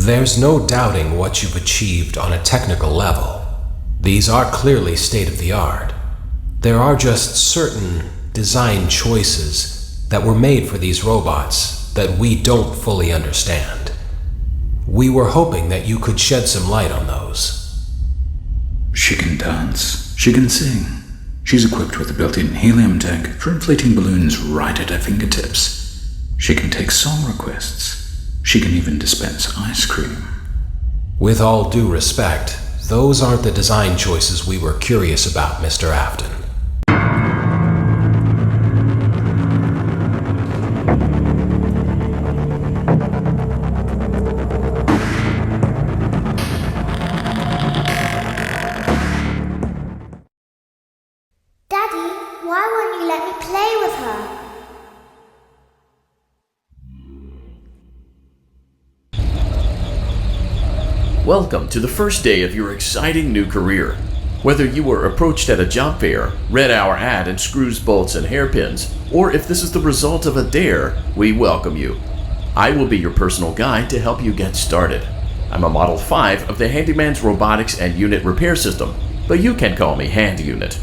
There's no doubting what you've achieved on a technical level. These are clearly state-of-the-art. There are just certain design choices that were made for these robots that we don't fully understand. We were hoping that you could shed some light on those. She can dance. She can sing. She's equipped with a built-in helium tank for inflating balloons right at her fingertips. She can take song requests. She can even dispense ice cream. With all due respect, those aren't the design choices we were curious about, Mr. Afton. Daddy, why won't you let me play with her? Welcome to the first day of your exciting new career. Whether you were approached at a job fair, read our ad in screws, bolts, and hairpins, or if this is the result of a dare, we welcome you. I will be your personal guide to help you get started. I'm a Model 5 of the Handyman's Robotics and Unit Repair System, but you can call me Hand Unit.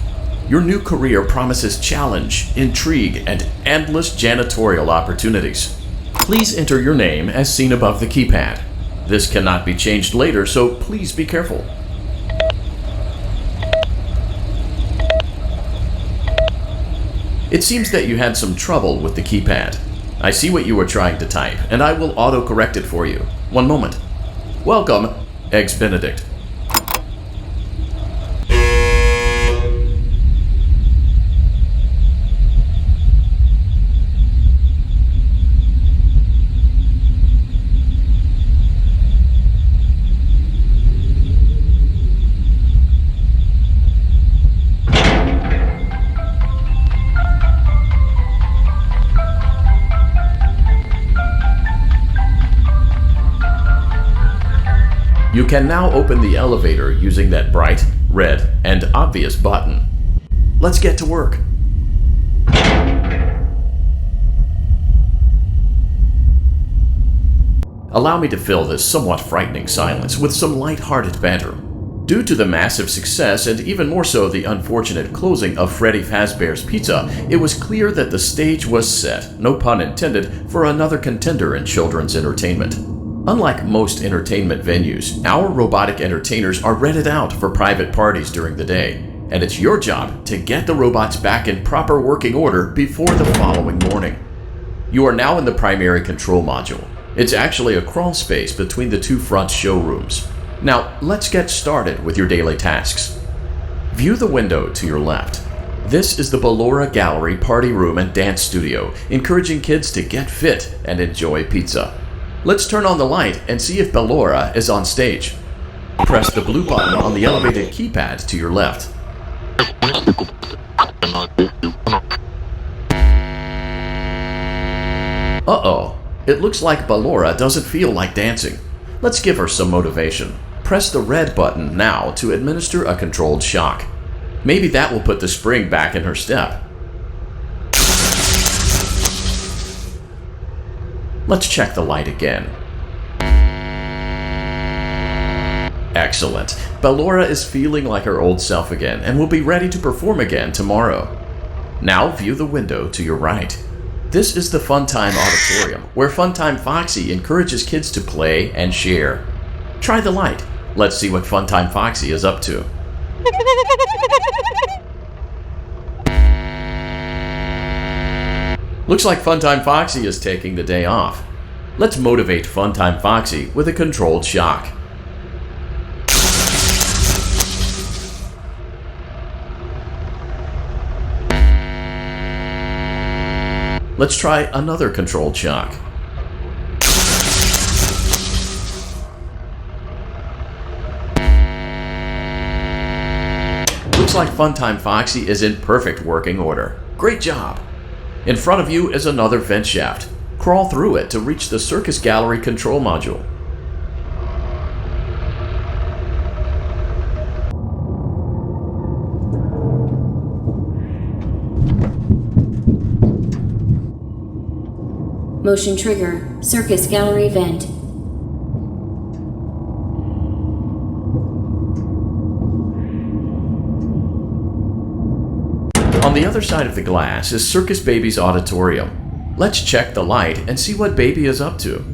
Your new career promises challenge, intrigue, and endless janitorial opportunities. Please enter your name as seen above the keypad. This cannot be changed later, so please be careful. It seems that you had some trouble with the keypad. I see what you were trying to type, and I will auto-correct it for you. One moment. Welcome, Eggs Benedict. You can now open the elevator using that bright, red, and obvious button. Let's get to work. Allow me to fill this somewhat frightening silence with some light-hearted banter. Due to the massive success, and even more so the unfortunate closing of Freddy Fazbear's Pizza, it was clear that the stage was set, no pun intended, for another contender in children's entertainment. Unlike most entertainment venues, our robotic entertainers are rented out for private parties during the day, and it's your job to get the robots back in proper working order before the following morning. You are now in the primary control module. It's actually a crawl space between the two front showrooms. Now, let's get started with your daily tasks. View the window to your left. This is the Ballora Gallery Party Room and Dance Studio, encouraging kids to get fit and enjoy pizza. Let's turn on the light and see if Ballora is on stage. Press the blue button on the elevated keypad to your left. Uh-oh. It looks like Ballora doesn't feel like dancing. Let's give her some motivation. Press the red button now to administer a controlled shock. Maybe that will put the spring back in her step. Let's check the light again. Excellent. Ballora is feeling like her old self again and will be ready to perform again tomorrow. Now view the window to your right. This is the Funtime Auditorium, where Funtime Foxy encourages kids to play and share. Try the light. Let's see what Funtime Foxy is up to. Looks like Funtime Foxy is taking the day off. Let's motivate Funtime Foxy with a controlled shock. Let's try another controlled shock. Looks like Funtime Foxy is in perfect working order. Great job! In front of you is another vent shaft. Crawl through it to reach the Circus Gallery control module. Motion trigger, Circus Gallery vent. the other side of the glass is Circus Baby's auditorium. Let's check the light and see what Baby is up to.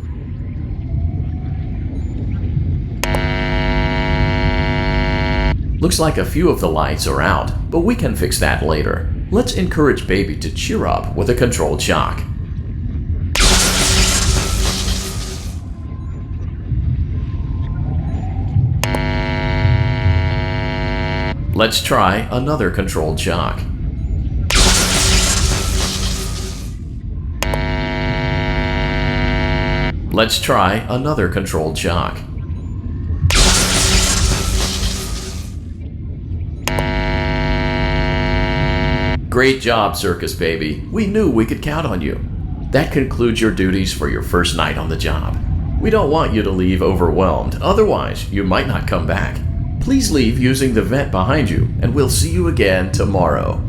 Looks like a few of the lights are out, but we can fix that later. Let's encourage Baby to cheer up with a controlled shock. Let's try another controlled shock. Let's try another controlled shock. Great job, Circus Baby. We knew we could count on you. That concludes your duties for your first night on the job. We don't want you to leave overwhelmed, otherwise you might not come back. Please leave using the vent behind you, and we'll see you again tomorrow.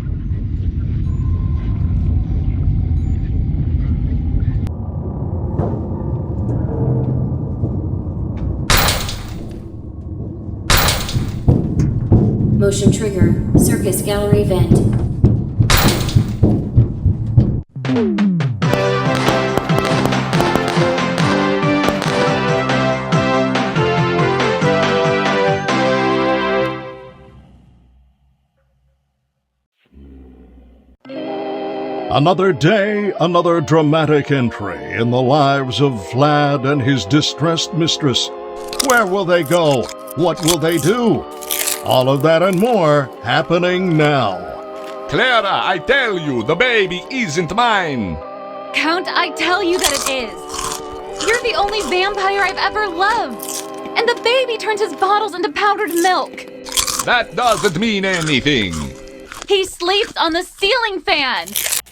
Motion trigger. Circus gallery vent. Another day, another dramatic entry in the lives of Vlad and his distressed mistress. Where will they go? What will they do? All of that and more happening now. Clara, I tell you, the baby isn't mine. Count, I tell you that it is. You're the only vampire I've ever loved. And the baby turns his bottles into powdered milk. That doesn't mean anything. He sleeps on the ceiling fan.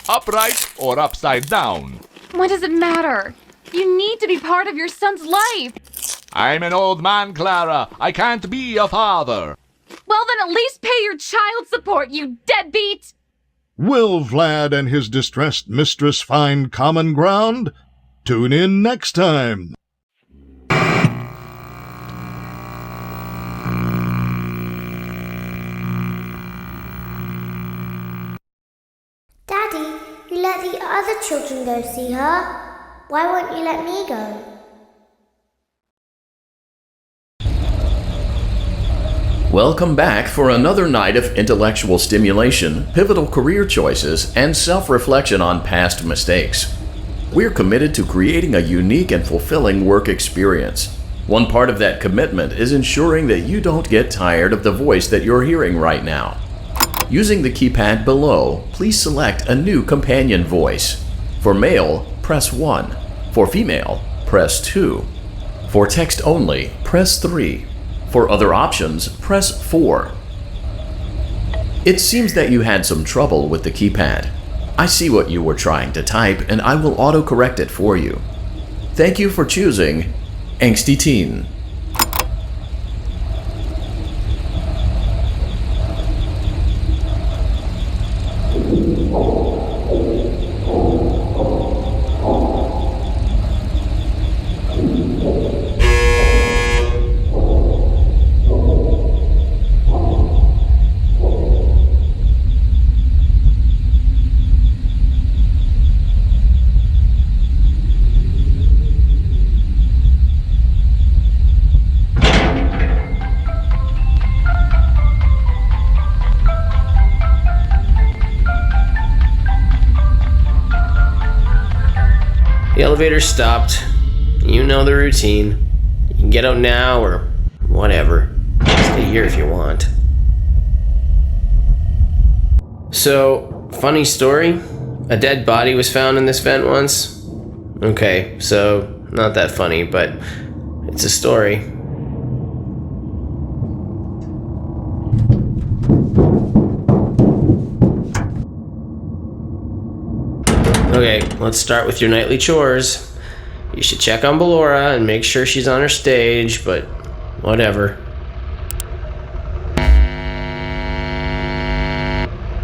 Upright or upside down? What does it matter? You need to be part of your son's life. I'm an old man, Clara. I can't be a father. Well, then at least pay your child support, you deadbeat! Will Vlad and his distressed mistress find common ground? Tune in next time. Daddy, you let the other children go see her. Why won't you let me go? Welcome back for another night of intellectual stimulation, pivotal career choices, and self-reflection on past mistakes. We're committed to creating a unique and fulfilling work experience. One part of that commitment is ensuring that you don't get tired of the voice that you're hearing right now. Using the keypad below, please select a new companion voice. For male, press 1. For female, press 2. For text only, press 3. For other options, press 4. It seems that you had some trouble with the keypad. I see what you were trying to type, and I will autocorrect it for you. Thank you for choosing Angsty Teen. The elevator stopped. You know the routine. You can get out now or whatever. Stay here if you want. So, funny story. A dead body was found in this vent once. Okay, so not that funny, but it's a story. Okay, let's start with your nightly chores. You should check on Ballora and make sure she's on her stage, but whatever.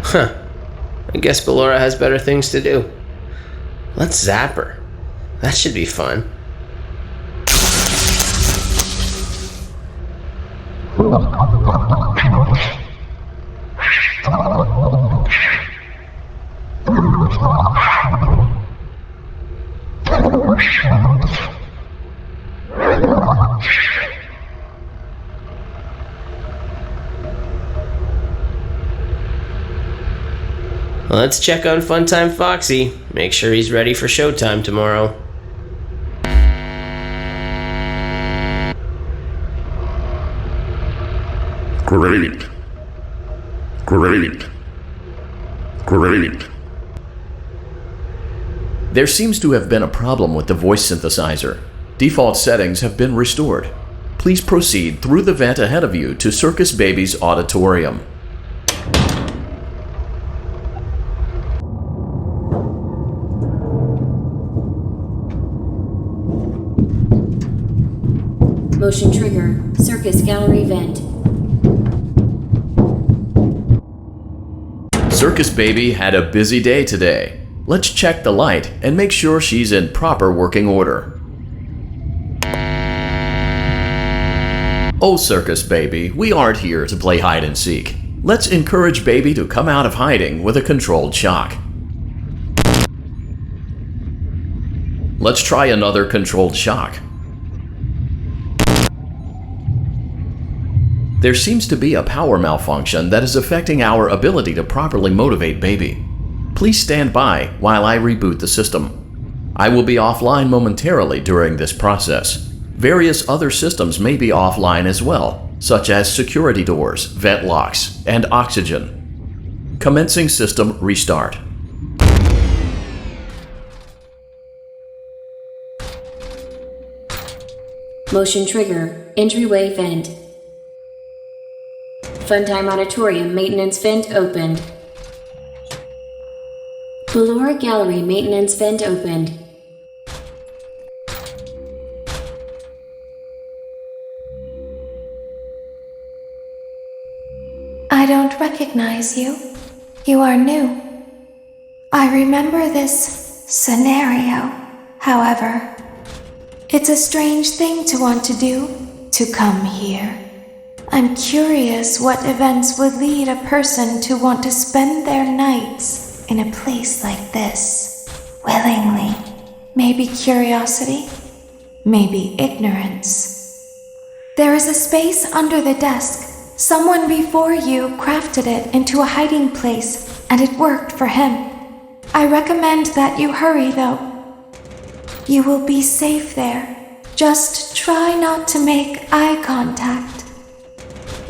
Huh. I guess Ballora has better things to do. Let's zap her. That should be fun. Let's check on Funtime Foxy. Make sure he's ready for showtime tomorrow. Great. Great. Great. There seems to have been a problem with the voice synthesizer. Default settings have been restored. Please proceed through the vent ahead of you to Circus Baby's auditorium. Motion trigger. Circus gallery vent. Circus Baby had a busy day today. Let's check the light and make sure she's in proper working order. Oh, Circus Baby, we aren't here to play hide and seek. Let's encourage Baby to come out of hiding with a controlled shock. Let's try another controlled shock. There seems to be a power malfunction that is affecting our ability to properly motivate Baby. Please stand by while I reboot the system. I will be offline momentarily during this process. Various other systems may be offline as well, such as security doors, vent locks, and oxygen. Commencing system restart. Motion trigger. Entryway vent. Funtime Auditorium maintenance vent opened. Ballora Gallery maintenance vent opened. I don't recognize you. You are new. I remember this scenario, however. It's a strange thing to want to do, to come here. I'm curious what events would lead a person to want to spend their nights in a place like this, willingly. Maybe curiosity, maybe ignorance. There is a space under the desk. Someone before you crafted it into a hiding place, and it worked for him. I recommend that you hurry, though. You will be safe there. Just try not to make eye contact.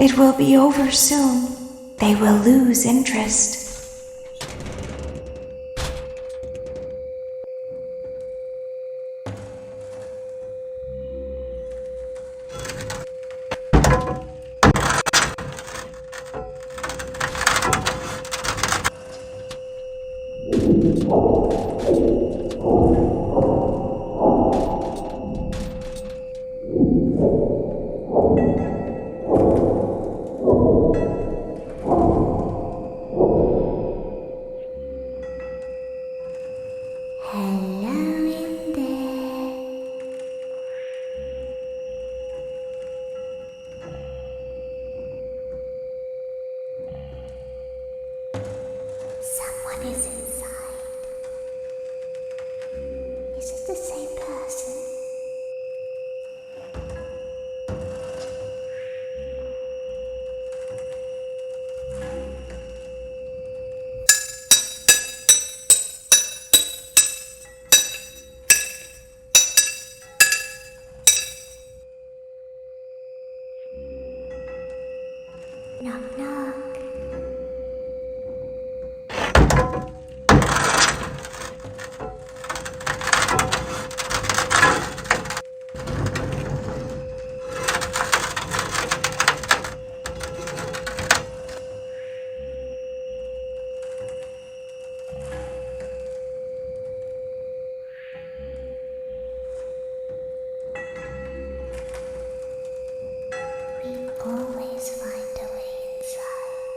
It will be over soon. They will lose interest. Someone is inside. Is it the same person? Knock, knock. We always find a way inside.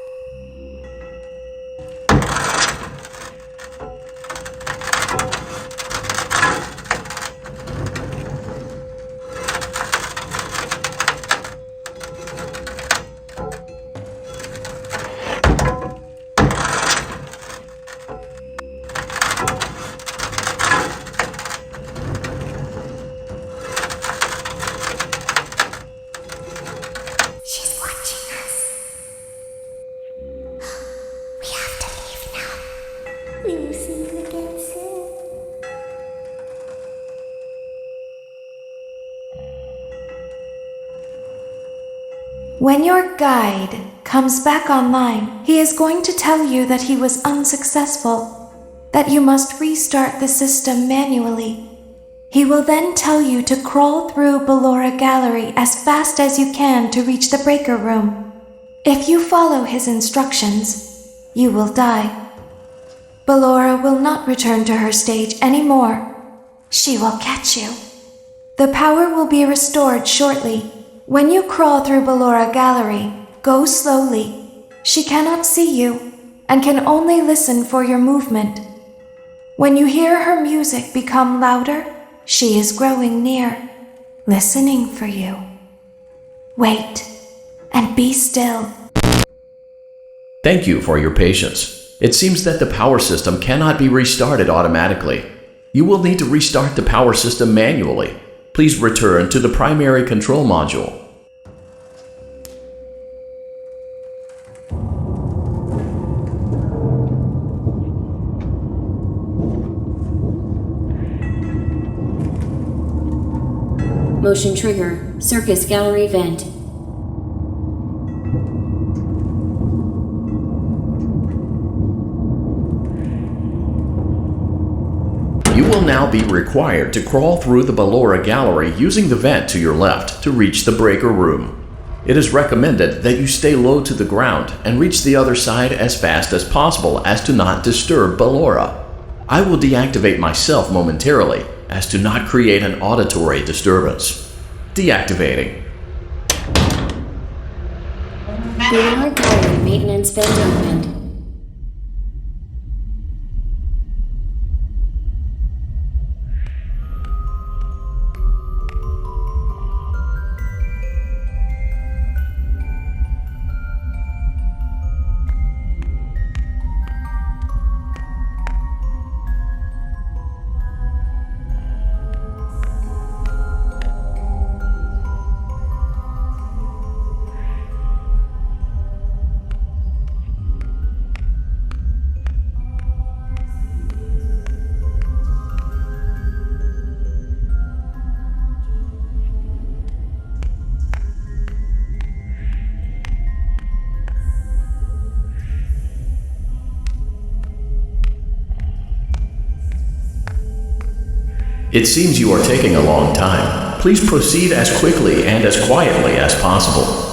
When your guide comes back online, he is going to tell you that he was unsuccessful, that you must restart the system manually. He will then tell you to crawl through Ballora Gallery as fast as you can to reach the breaker room. If you follow his instructions, you will die. Ballora will not return to her stage anymore. She will catch you. The power will be restored shortly. When you crawl through Ballora Gallery, go slowly. She cannot see you and can only listen for your movement. When you hear her music become louder, she is growing near, listening for you. Wait and be still. Thank you for your patience. It seems that the power system cannot be restarted automatically. You will need to restart the power system manually. Please return to the primary control module. Motion trigger. Circus gallery vent. You will now be required to crawl through the Ballora Gallery using the vent to your left to reach the breaker room. It is recommended that you stay low to the ground and reach the other side as fast as possible as to not disturb Ballora. I will deactivate myself momentarily as to not create an auditory disturbance. Deactivating. Ballora Gallery maintenance vent opened. It seems you are taking a long time. Please proceed as quickly and as quietly as possible.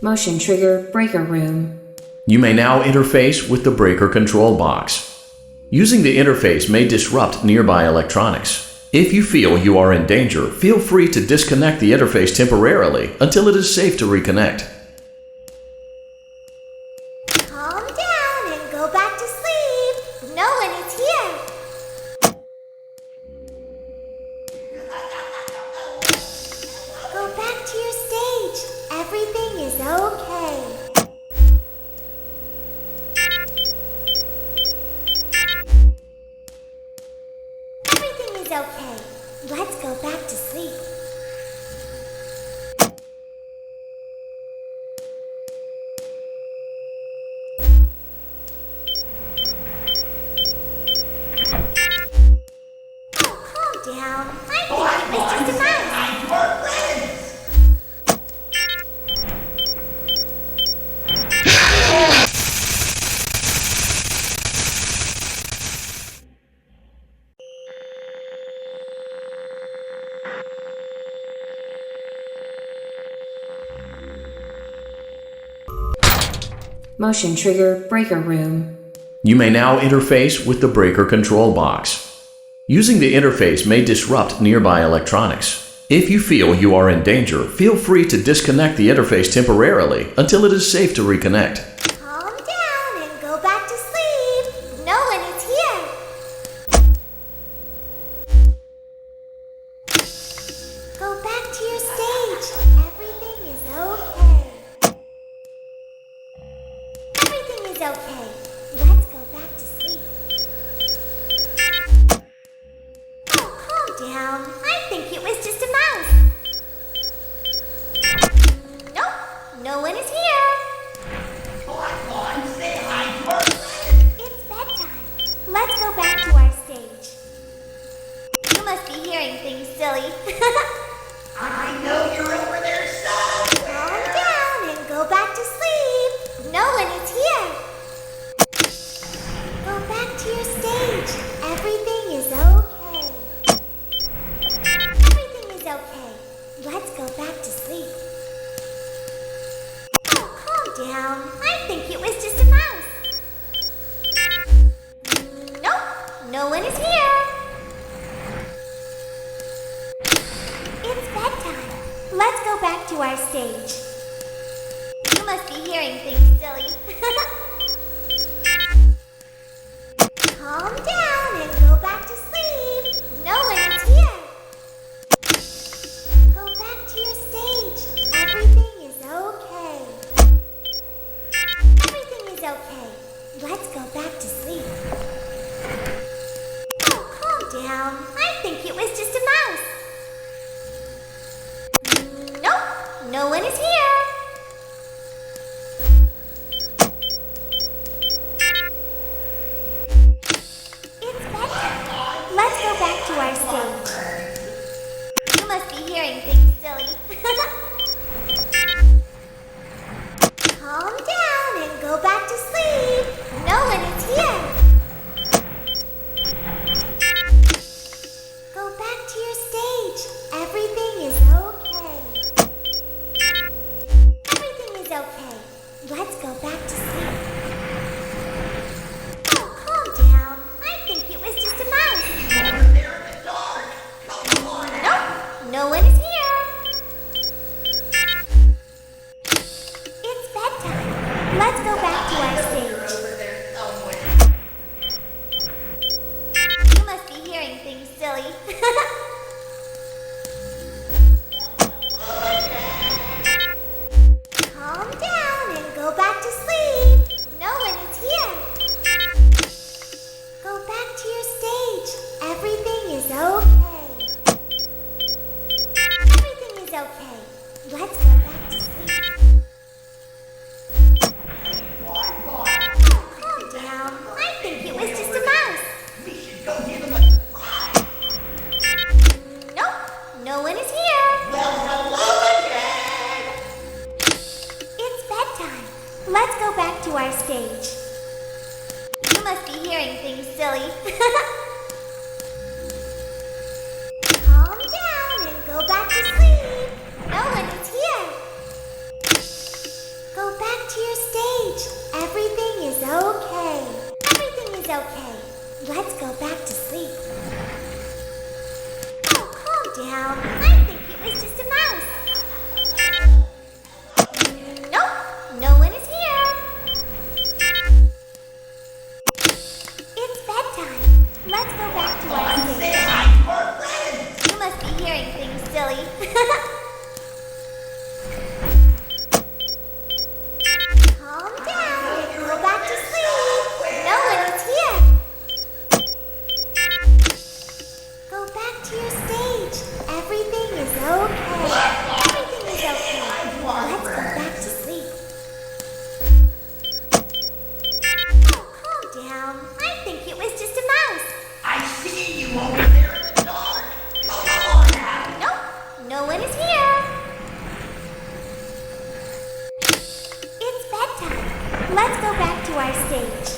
Motion trigger breaker room. You may now interface with the breaker control box. Using the interface may disrupt nearby electronics. If you feel you are in danger, feel free to disconnect the interface temporarily until it is safe to reconnect. Calm down and go back to sleep. No one is here. Go back to your stage. Everything is okay. Everything is okay. Let's go back to sleep. Oh, calm down. I think it was just a mouse. Motion trigger breaker room. You may now interface with the breaker control box. Using the interface may disrupt nearby electronics. If you feel you are in danger, feel free to disconnect the interface temporarily until it is safe to reconnect. Calm down and go back to sleep. No one is here. Go back to your stage. Everything is okay. Everything is okay. Let's go back to sleep. Oh, calm down. I think it was just a mouse. Nope, no one is here. It's bedtime. Let's go back to our stage. You must be hearing things, silly. I know you're over there somewhere. Calm down and go back to sleep. No one is here. Go back to your stage. Everything is okay. Everything is okay. Let's go back to sleep. Oh, calm down. I think it was just a mouse. Nope, no one is here. It's bedtime. Let's go back to our stage. You must be hearing things, silly. Calm down and go back to sleep. No one is here. Go back to your stage. Everything is okay. Everything is okay. Let's go back to sleep. Oh, calm down. I think it was just a mouse. Nope, no one is here. It's bedtime. Let's go back to our stage. You must be hearing things, silly. Calm down and go back to sleep. No one is here. Go back to your stage. Everything is okay. Everything is okay. Let's go back to sleep. Oh, calm down. I think it was just a mouse. Over there in the dark. Come on. Nope, no one is here. It's bedtime. Let's go back to our stage. Over there somewhere. You must be hearing things, silly. Calm down and go back to sleep. No one is here. Go back to your stage. Everything is okay. Everything is okay. Let's go back to sleep. Oh, calm down. I think it was just a mouse. We should go give him a try. Nope, no one is here. Well, hello again. It's bedtime. Let's go back to our stage. You must be hearing things, silly. Calm down and go back to sleep. No one is here. Go back to your stage. Everything is okay. Everything is okay. Let's go back to sleep. down. I think it was just a mouse. Nope, no one is here. It's bedtime. Let's go back to our stage. You must be hearing things, silly. Calm down and go back to sleep. No one is here. Go back to your stage. Everything is okay. Everything is okay. Let's go back to sleep. Oh, calm down. I think it was just a mouse. I see you over there in the dark. Come on now. Nope, no one is here. It's bedtime. Let's go back to our stage.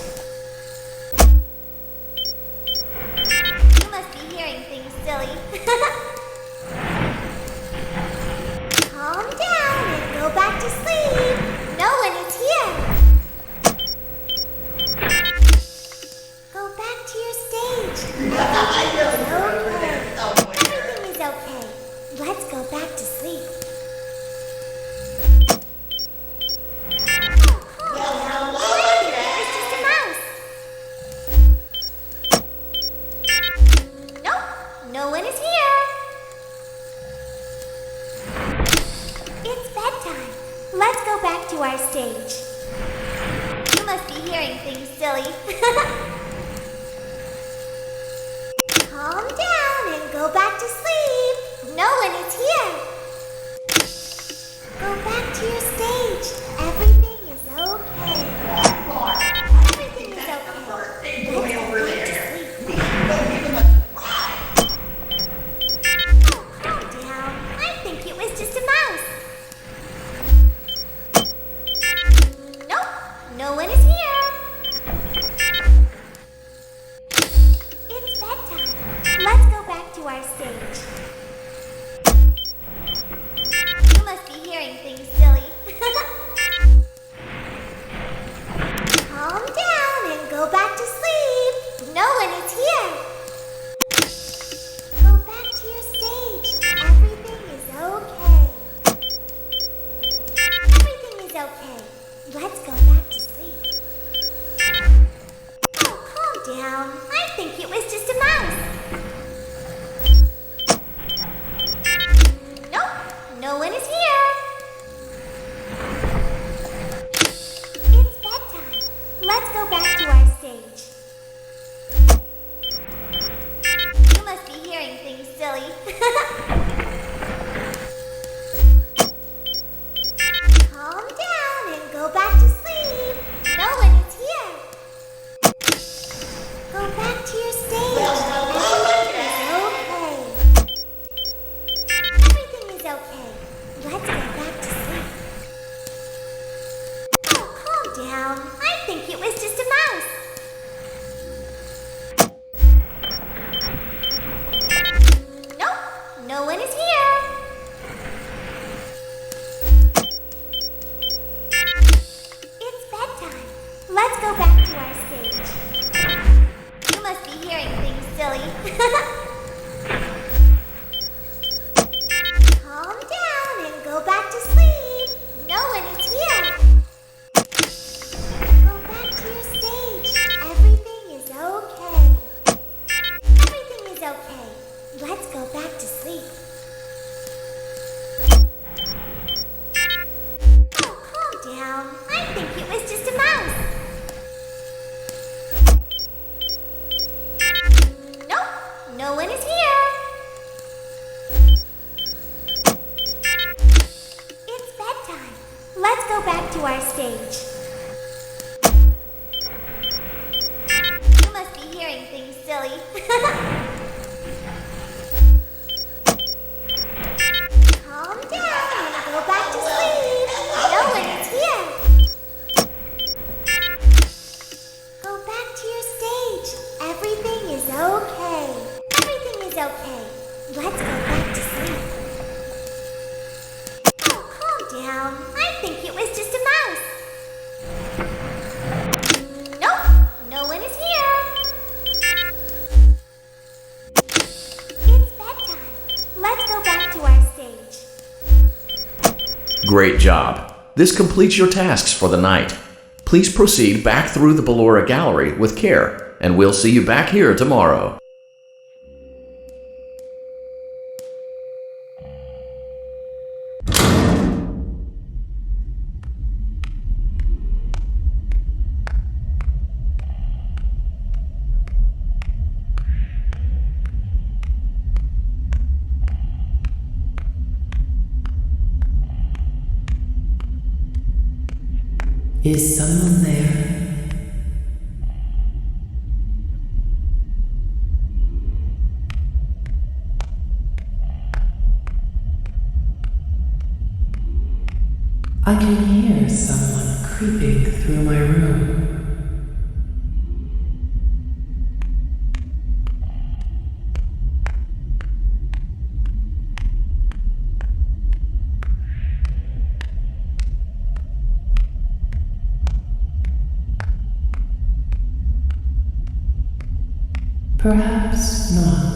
You must be hearing things, silly. Calm down and go back to sleep. No one is here. Go back to your stage. Everything is okay. Let's go back to sleep. It's just a mouse. Nope, no one is here. It's bedtime. Let's go back to our stage. You must be hearing things, silly. Calm down and go back to sleep. No one is here. Go back to your stage. Everything is okay. Everything is okay. Let's go back to sleep. Oh, calm down. I think it was just a mouse. Nope, no one is here. It's bedtime. Let's go back to our stage. You must be hearing things, silly. Calm down and go back to sleep. No one is here. Go back to your stage. Everything is okay. Everything is okay. Let's go back to sleep. Oh, calm down. I think it was just a mouse. Nope, no one is here. It's bedtime. Let's go back to our stage. You must be hearing things, silly. Calm down and go back to sleep. No one is here. Go back to your stage. Everything is okay. Everything is okay. Let's go back to sleep. Oh, calm down. I think it was just a mouse. Nope, no one is here. It's bedtime. Let's go back to our stage. You must be hearing things, silly. Calm down and go back to sleep. No one is here. Go back to your stage. Everything is okay. Everything is okay. Let's go back to sleep. Oh, calm down. I think it was just a mouse. Nope, no one is here. It's bedtime. Let's go back to our stage. You must be hearing things, silly. Calm down and go back to sleep. No one is here. Go back to your stage. Everything is okay. Everything is okay. Let's go back to sleep. Oh, calm down. I think it was just a mouse. Nope, no one is here. It's bedtime. Let's Great job. This completes your tasks for the night. Please proceed back through the Ballora Gallery with care, and we'll see you back here tomorrow. Is someone there? I can hear someone creeping through my room. Perhaps not.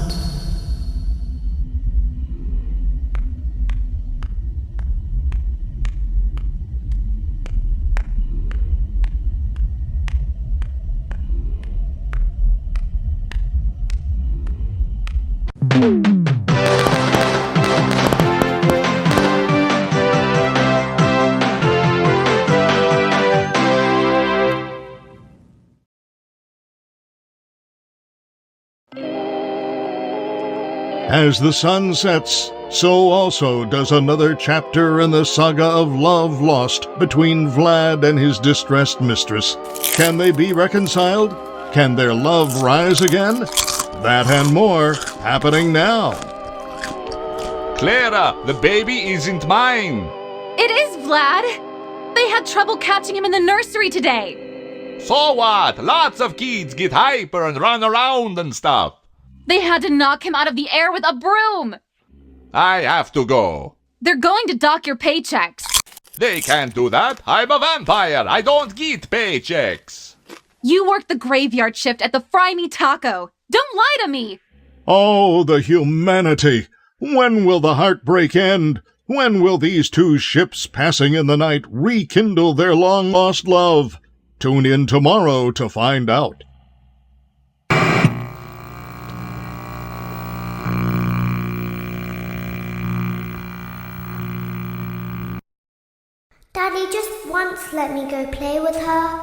As the sun sets, so also does another chapter in the saga of love lost between Vlad and his distressed mistress. Can they be reconciled? Can their love rise again? That and more happening now. Clara, the baby isn't mine. It is Vlad. They had trouble catching him in the nursery today. So what? Lots of kids get hyper and run around and stuff. They had to knock him out of the air with a broom. I have to go. They're going to dock your paychecks. They can't do that. I'm a vampire. I don't get paychecks. You work the graveyard shift at the Fry Me Taco. Don't lie to me. Oh, the humanity! When will the heartbreak end? When will these two ships passing in the night rekindle their long-lost love? Tune in tomorrow to find out. Daddy just once let me go play with her.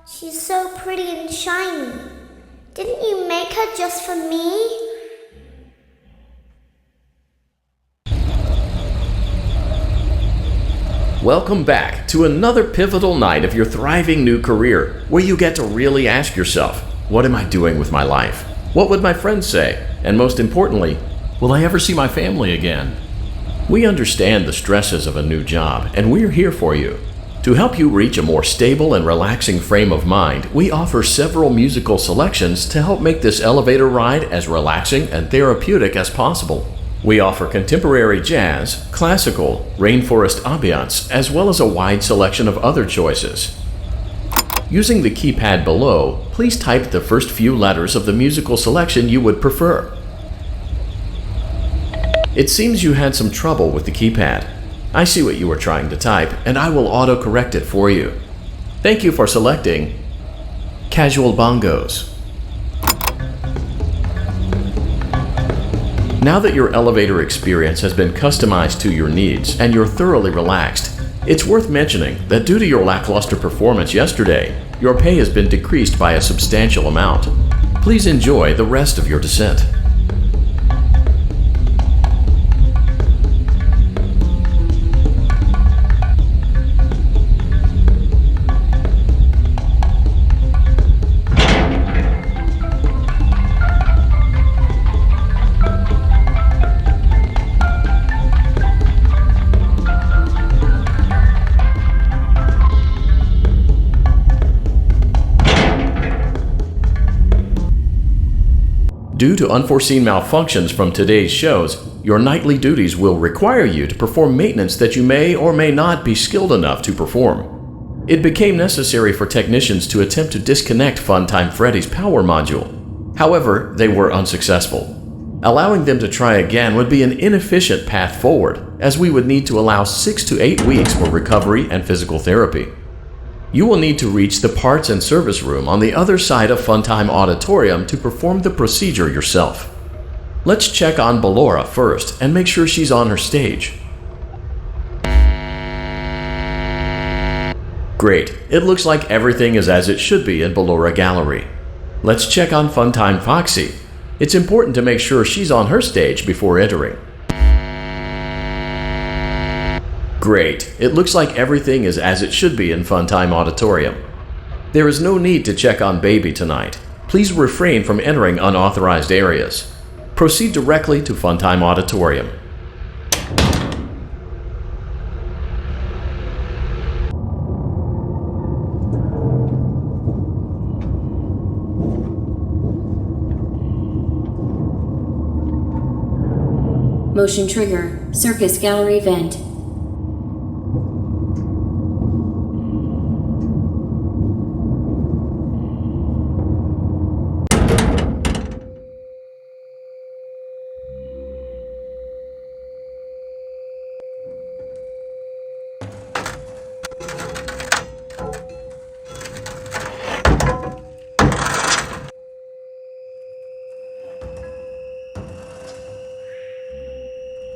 She's so pretty and shiny. Didn't you make her just for me? Welcome back to another pivotal night of your thriving new career, where you get to really ask yourself, what am I doing with my life? What would my friends say? And most importantly, will I ever see my family again? We understand the stresses of a new job, and we're here for you. To help you reach a more stable and relaxing frame of mind, we offer several musical selections to help make this elevator ride as relaxing and therapeutic as possible. We offer contemporary jazz, classical, rainforest ambiance, as well as a wide selection of other choices. Using the keypad below, please type the first few letters of the musical selection you would prefer. It seems you had some trouble with the keypad. I see what you were trying to type, and I will auto-correct it for you. Thank you for selecting Casual Bongos. Now that your elevator experience has been customized to your needs and you're thoroughly relaxed, it's worth mentioning that due to your lackluster performance yesterday, your pay has been decreased by a substantial amount. Please enjoy the rest of your descent. Due to unforeseen malfunctions from today's shows, your nightly duties will require you to perform maintenance that you may or may not be skilled enough to perform. It became necessary for technicians to attempt to disconnect Funtime Freddy's power module. However, they were unsuccessful. Allowing them to try again would be an inefficient path forward, as we would need to allow 6 to 8 weeks for recovery and physical therapy. You will need to reach the parts and service room on the other side of Funtime Auditorium to perform the procedure yourself. Let's check on Ballora first and make sure she's on her stage. Great, it looks like everything is as it should be in Ballora Gallery. Let's check on Funtime Foxy. It's important to make sure she's on her stage before entering. Great, it looks like everything is as it should be in Funtime Auditorium. There is no need to check on Baby tonight. Please refrain from entering unauthorized areas. Proceed directly to Funtime Auditorium. Motion trigger. Circus gallery vent.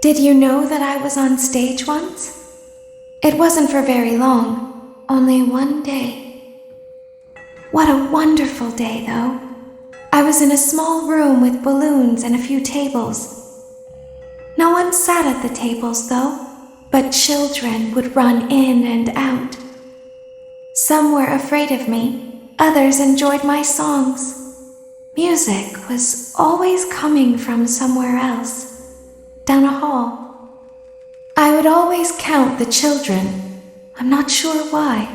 Did you know that I was on stage once? It wasn't for very long, only one day. What a wonderful day, though. I was in a small room with balloons and a few tables. No one sat at the tables, though, but children would run in and out. Some were afraid of me, others enjoyed my songs. Music was always coming from somewhere else. Down a hall. I would always count the children. I'm not sure why.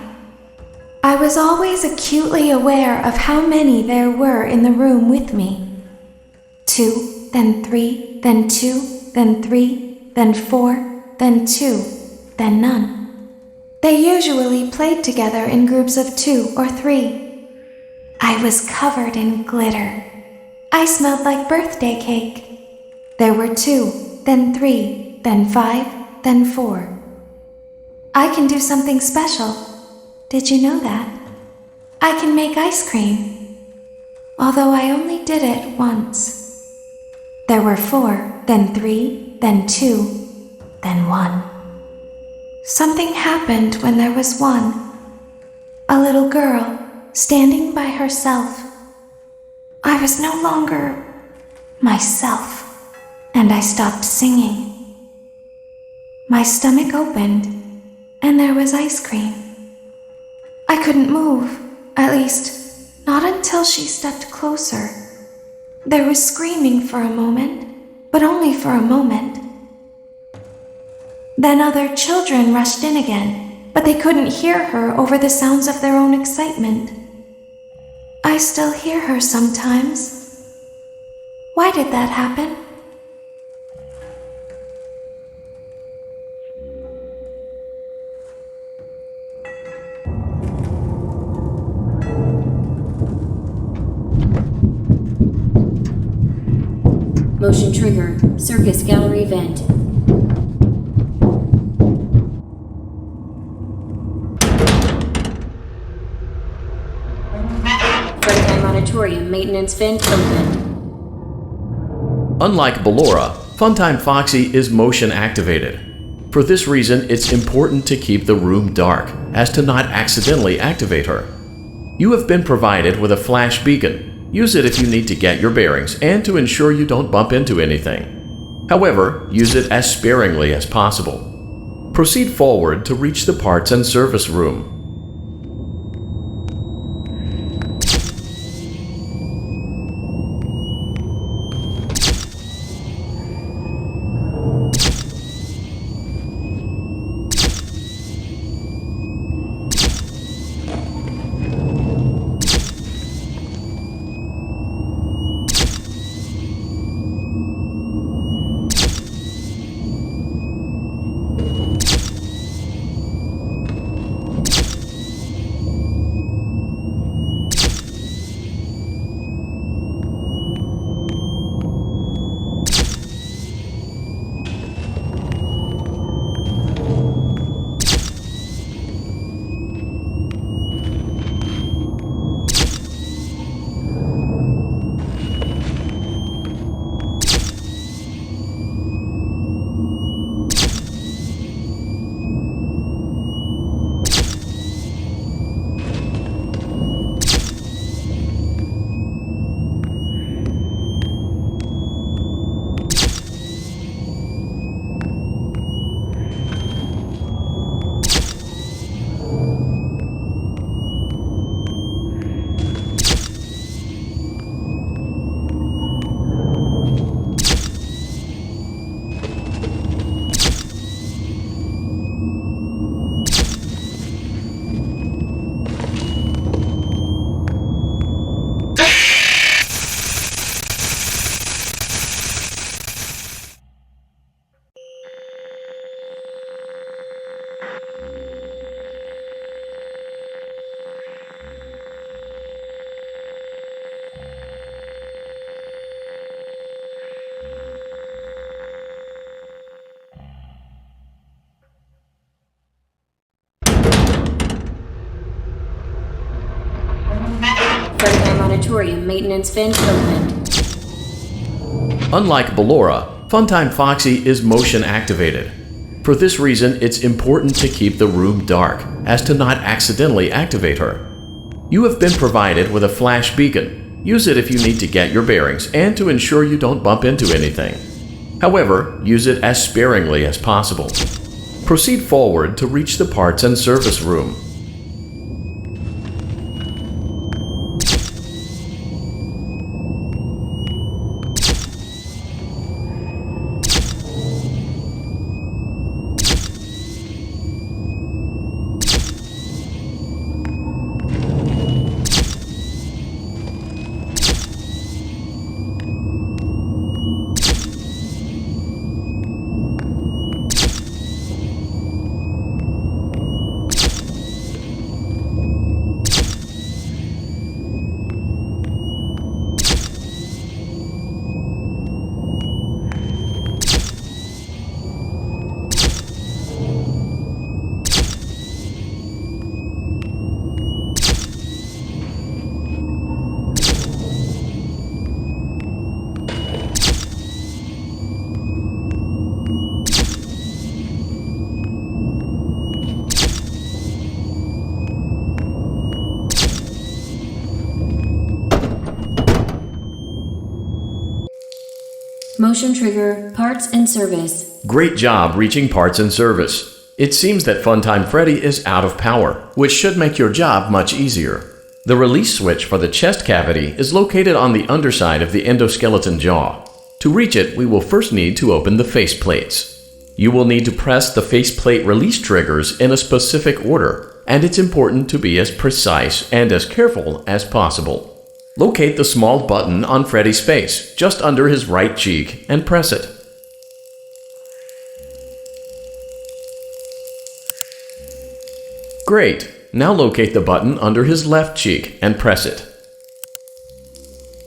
I was always acutely aware of how many there were in the room with me. 2, then 3, then 2, then 3, then 4, then 2, then none. They usually played together in groups of 2 or 3. I was covered in glitter. I smelled like birthday cake. There were 2. Then 3, then 5, then 4. I can do something special. Did you know that? I can make ice cream. Although I only did it once. There were 4, then 3, then 2, then 1. Something happened when there was 1. A little girl standing by herself. I was no longer myself. And I stopped singing. My stomach opened, and there was ice cream. I couldn't move, at least, not until she stepped closer. There was screaming for a moment, but only for a moment. Then other children rushed in again, but they couldn't hear her over the sounds of their own excitement. I still hear her sometimes. Why did that happen? Motion trigger. Circus gallery vent. Funtime Auditorium maintenance vent opened. Unlike Ballora, Funtime Foxy is motion activated. For this reason, it's important to keep the room dark, as to not accidentally activate her. You have been provided with a flash beacon. Use it if you need to get your bearings and to ensure you don't bump into anything. However, use it as sparingly as possible. Proceed forward to reach the parts and service room. maintenance vent opened. Unlike Ballora, Funtime Foxy is motion activated. For this reason, it's important to keep the room dark, as to not accidentally activate her. You have been provided with a flash beacon. Use it if you need to get your bearings and to ensure you don't bump into anything. However, use it as sparingly as possible. Proceed forward to reach the parts and service room. Motion trigger, parts and service. Great job reaching parts and service. It seems that Funtime Freddy is out of power, which should make your job much easier. The release switch for the chest cavity is located on the underside of the endoskeleton jaw. To reach it, we will first need to open the faceplates. You will need to press the faceplate release triggers in a specific order, and it's important to be as precise and as careful as possible. Locate the small button on Freddy's face, just under his right cheek, and press it. Great! Now locate the button under his left cheek and press it.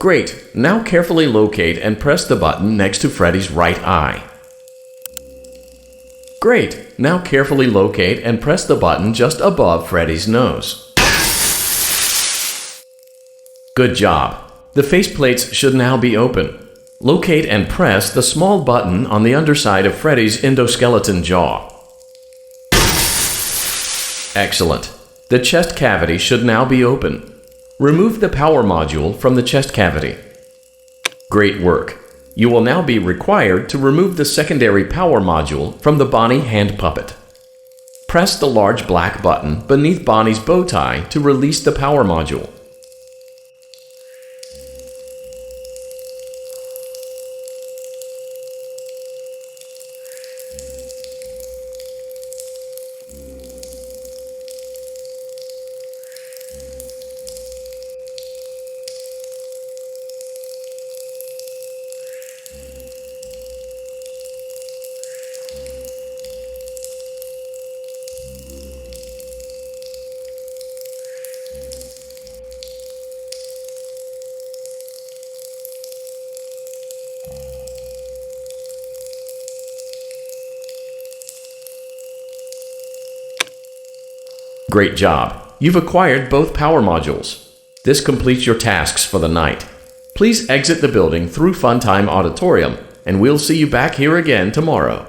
Great! Now carefully locate and press the button next to Freddy's right eye. Great! Now carefully locate and press the button just above Freddy's nose. Good job! The faceplates should now be open. Locate and press the small button on the underside of Freddy's endoskeleton jaw. Excellent! The chest cavity should now be open. Remove the power module from the chest cavity. Great work! You will now be required to remove the secondary power module from the Bonnie hand puppet. Press the large black button beneath Bonnie's bow tie to release the power module. Great job! You've acquired both power modules. This completes your tasks for the night. Please exit the building through Funtime Auditorium, and we'll see you back here again tomorrow.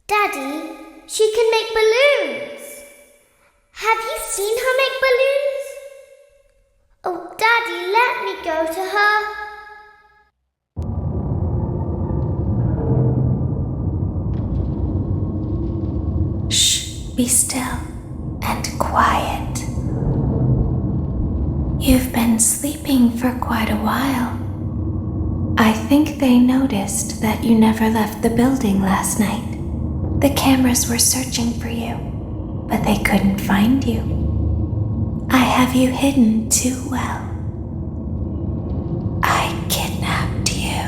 Daddy, she can make balloons. Have you seen her make balloons? Oh, Daddy, let me go to her. Shh, be still. and quiet. You've been sleeping for quite a while. I think they noticed that you never left the building last night. The cameras were searching for you, but they couldn't find you. I have you hidden too well. I kidnapped you.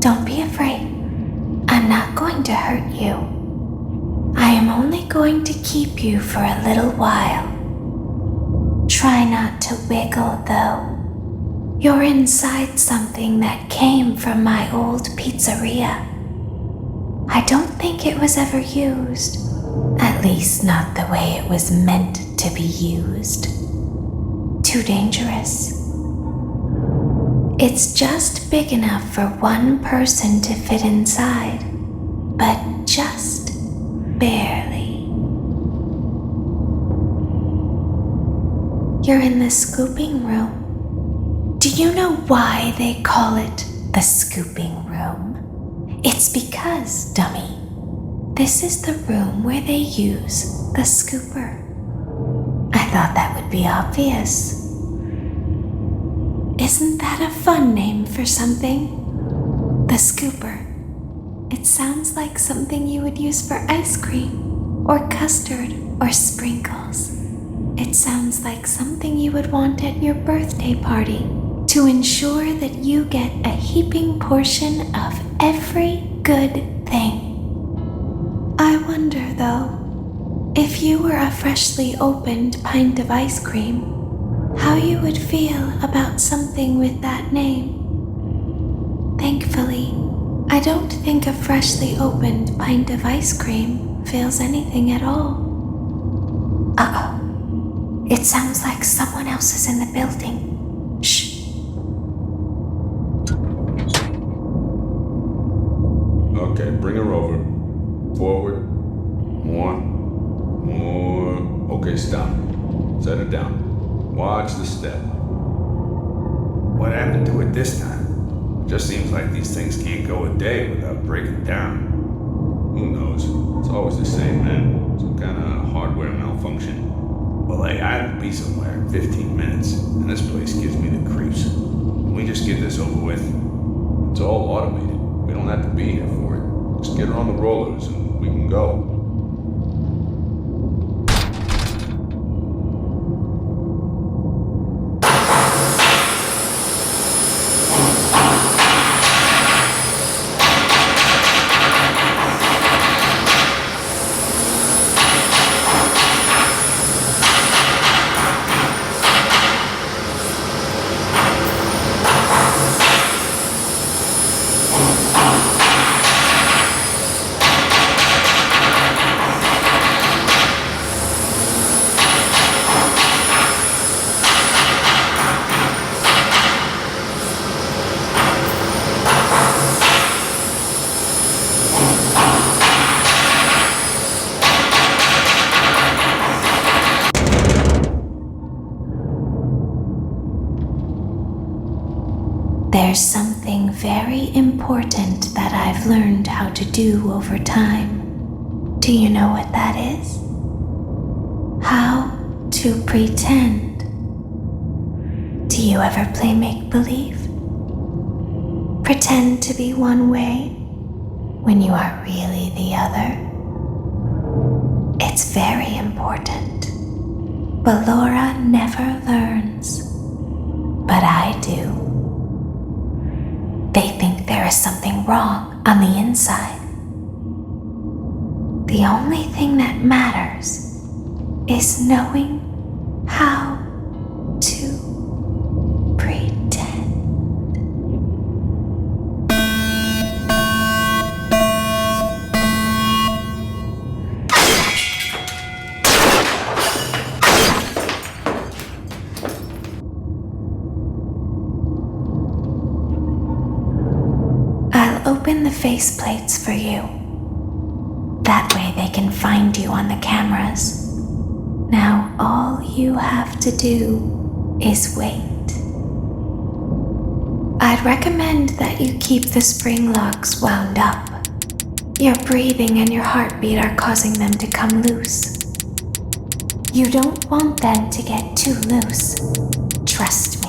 Don't be afraid. I'm not going to hurt you. I am only going to keep you for a little while. Try not to wiggle, though. You're inside something that came from my old pizzeria. I don't think it was ever used. At least not the way it was meant to be used. Too dangerous. It's just big enough for one person to fit inside, but just barely. You're in the scooping room. Do you know why they call it the scooping room? It's because, dummy, this is the room where they use the scooper. I thought that would be obvious. Isn't that a fun name for something? The scooper. It sounds like something you would use for ice cream, or custard, or sprinkles. It sounds like something you would want at your birthday party to ensure that you get a heaping portion of every good thing. I wonder, though, if you were a freshly opened pint of ice cream, how you would feel about something with that name. Thankfully, I don't think a freshly opened pint of ice cream feels anything at all. Uh-oh. It sounds like someone else is in the building. Shh. Okay, bring her over. Forward. More. Okay, stop. Set her down. Watch the step. What happened to it this time? Just seems like these things can't go a day without breaking down. Who knows? It's always the same, man. Some kind of hardware malfunction. Well, hey, I'd be somewhere in 15 minutes, and this place gives me the creeps. Can we just get this over with? It's all automated. We don't have to be here for it. Just get her on the rollers and we can go. There's something very important that I've learned how to do over time. Do you know what that is? How to pretend. Do you ever play make-believe? Pretend to be one way when you are really the other. It's very important. But Laura never learns. But I do. They think there is something wrong on the inside. The only thing that matters is knowing how to pretend. Open the faceplates for you. That way they can find you on the cameras. Now all you have to do is wait. I'd recommend that you keep the spring locks wound up. Your breathing and your heartbeat are causing them to come loose. You don't want them to get too loose. Trust me.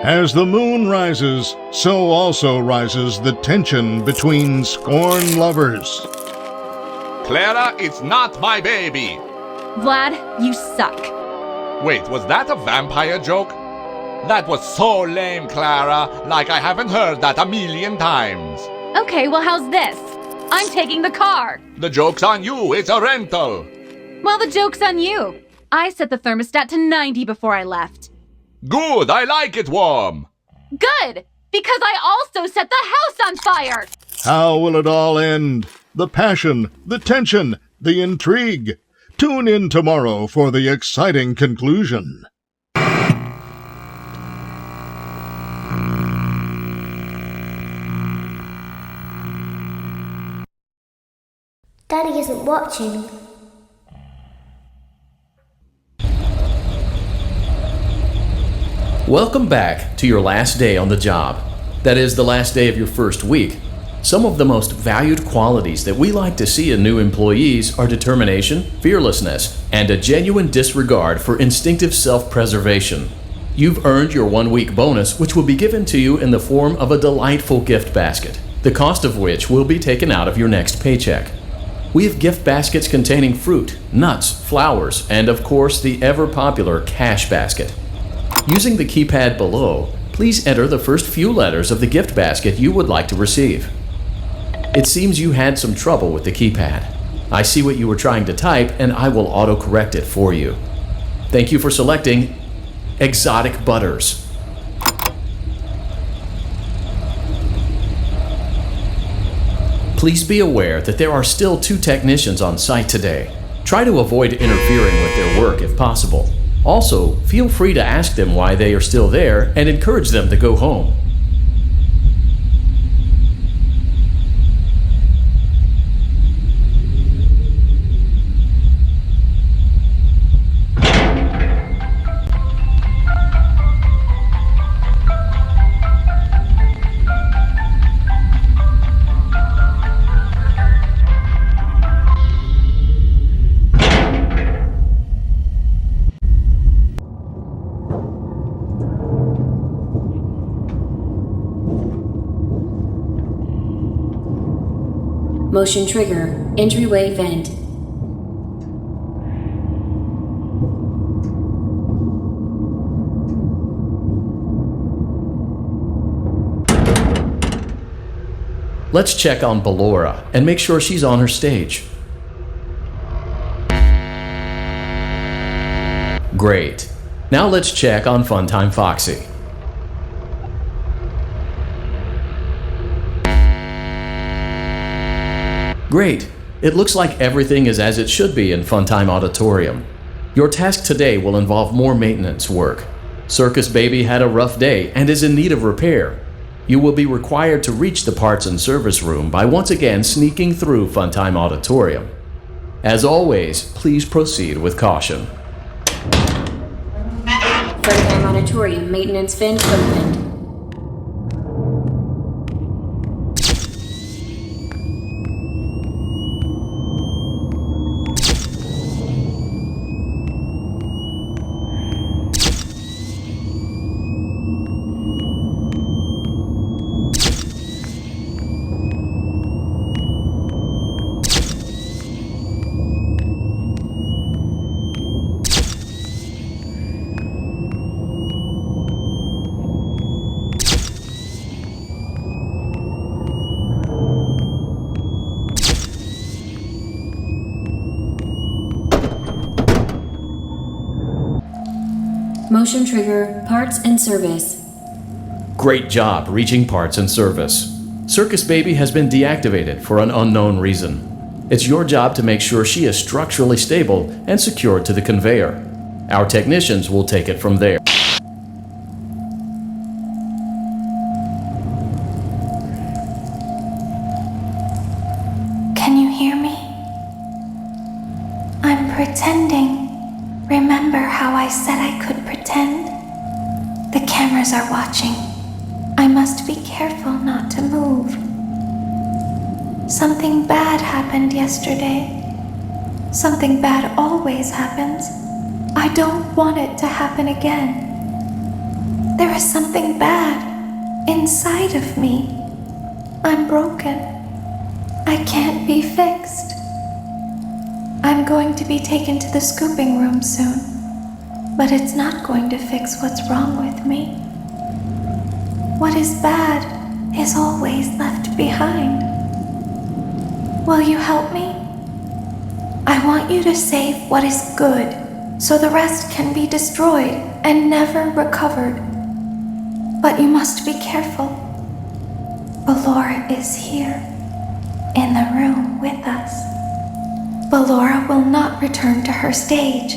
As the moon rises, so also rises the tension between scorned lovers. Clara, it's not my baby. Vlad, you suck. Wait, was that a vampire joke? That was so lame, Clara. Like I haven't heard that a million times. Okay, well, how's this? I'm taking the car. The joke's on you. It's a rental. Well, the joke's on you. I set the thermostat to 90 before I left. Good, I like it warm. Good, because I also set the house on fire. How will it all end? The passion, the tension, the intrigue. Tune in tomorrow for the exciting conclusion. Daddy isn't watching. Welcome back to your last day on the job. That is, the last day of your first week. Some of the most valued qualities that we like to see in new employees are determination, fearlessness, and a genuine disregard for instinctive self-preservation. You've earned your 1-week bonus, which will be given to you in the form of a delightful gift basket, the cost of which will be taken out of your next paycheck. We have gift baskets containing fruit, nuts, flowers, and of course the ever-popular cash basket. Using the keypad below, Please enter the first few letters of the gift basket you would like to receive. It seems you had some trouble with the keypad. I see what you were trying to type, and I will auto-correct it for you. Thank you for selecting Exotic Butters. Please be aware that there are still 2 technicians on site today. Try to avoid interfering with their work if possible. Also, feel free to ask them why they are still there and encourage them to go home. Motion trigger. Entryway vent. Let's check on Ballora and make sure she's on her stage. Great. Now let's check on Funtime Foxy. Great. It looks like everything is as it should be in Funtime Auditorium. Your task today will involve more maintenance work. Circus Baby had a rough day and is in need of repair. You will be required to reach the parts and service room by once again sneaking through Funtime Auditorium. As always, please proceed with caution. Funtime Auditorium maintenance vent opened. Motion trigger, parts and service. Great job reaching parts and service. Circus Baby has been deactivated for an unknown reason. It's your job to make sure she is structurally stable and secured to the conveyor. Our technicians will take it from there. Can you hear me? I'm pretending. Remember how I said I could pretend? The cameras are watching. I must be careful not to move. Something bad happened yesterday. Something bad always happens. I don't want it to happen again. There is something bad inside of me. I'm broken. I can't be fixed. I'm going to be taken to the scooping room soon, but it's not going to fix what's wrong with me. What is bad is always left behind. Will you help me? I want you to save what is good, so the rest can be destroyed and never recovered. But you must be careful. Ballora is here, in the room with us. Ballora will not return to her stage.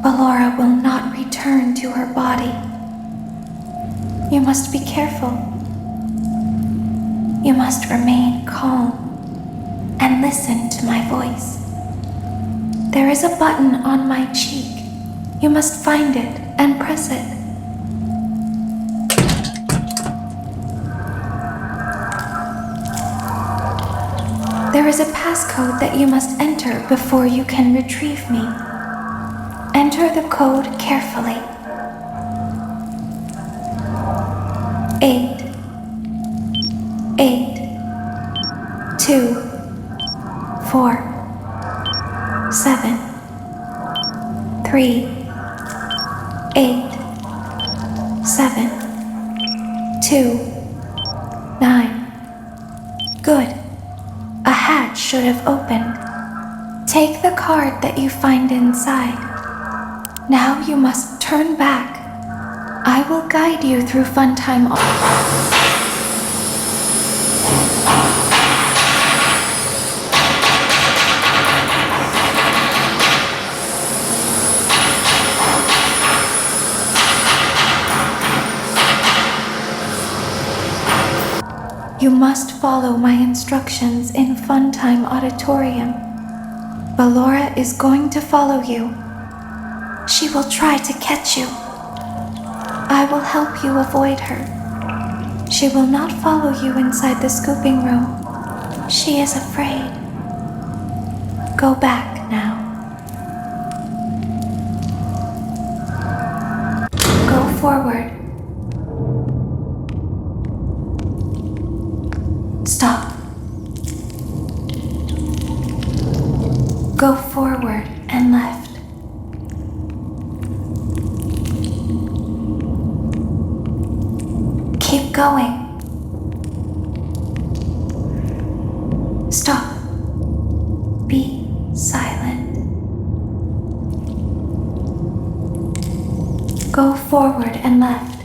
Ballora will not return to her body. You must be careful. You must remain calm and listen to my voice. There is a button on my cheek. You must find it and press it. There is a passcode that you must enter before you can retrieve me. Enter the code carefully. 8 8 2 4 7 3 8 7 2, 9. Good. A hatch should have opened. Take the card that you find inside. Now you must turn back. I will guide you through Funtime. You must follow my instructions in Funtime Auditorium. Ballora is going to follow you. She will try to catch you. I will help you avoid her. She will not follow you inside the scooping room. She is afraid. Go back now. Go forward. Stop. Go forward and left. Keep going. Stop. Be silent. Go forward and left.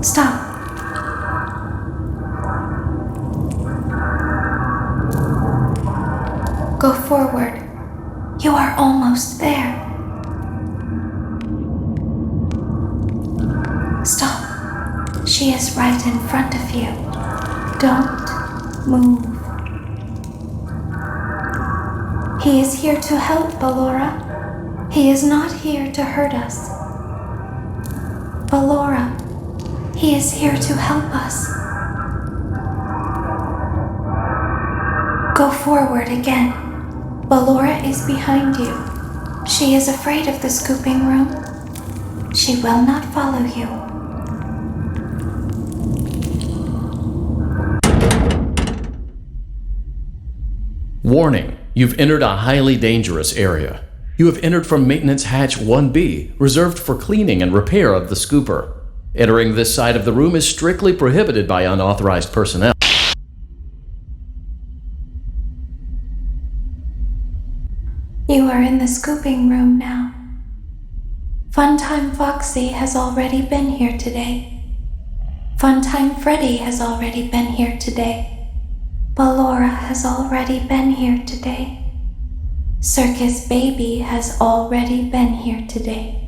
Stop. Go forward. You are almost there. Stop. She is right in front of you. Don't move. He is here to help, Ballora. He is not here to hurt us. Ballora, he is here to help us. Go forward again. Ballora is behind you. She is afraid of the scooping room. She will not follow you. Warning, you've entered a highly dangerous area. You have entered from Maintenance Hatch 1B, reserved for cleaning and repair of the scooper. Entering this side of the room is strictly prohibited by unauthorized personnel. You are in the scooping room now. Funtime Foxy has already been here today. Funtime Freddy has already been here today. Ballora has already been here today. Circus Baby has already been here today.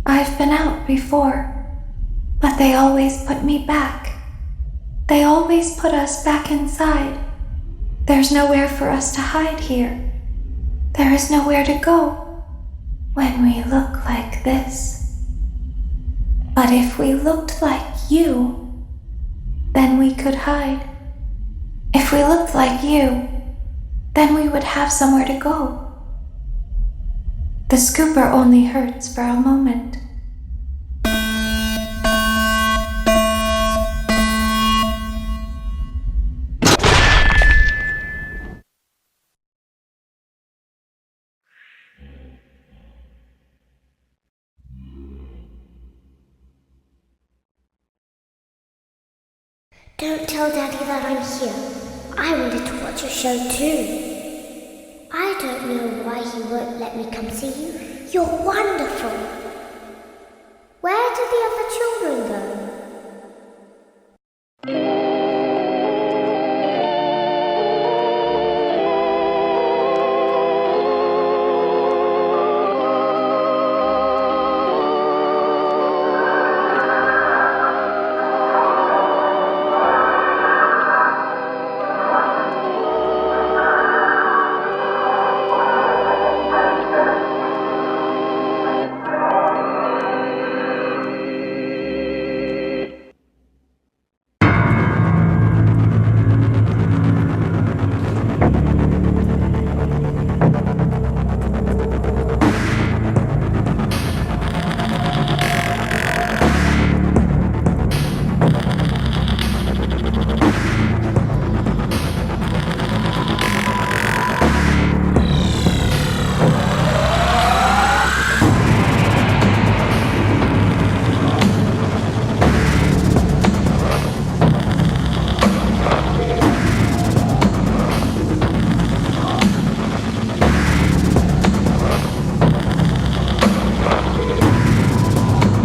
I've been out before, but they always put me back. They always put us back inside. There's nowhere for us to hide here. There is nowhere to go when we look like this. But if we looked like you, then we could hide. If we looked like you, then we would have somewhere to go. The scooper only hurts for a moment. Don't tell Daddy that I'm here. I wanted to watch a show too. I don't know why he won't let me come see you. You're wonderful. Where did the other children go?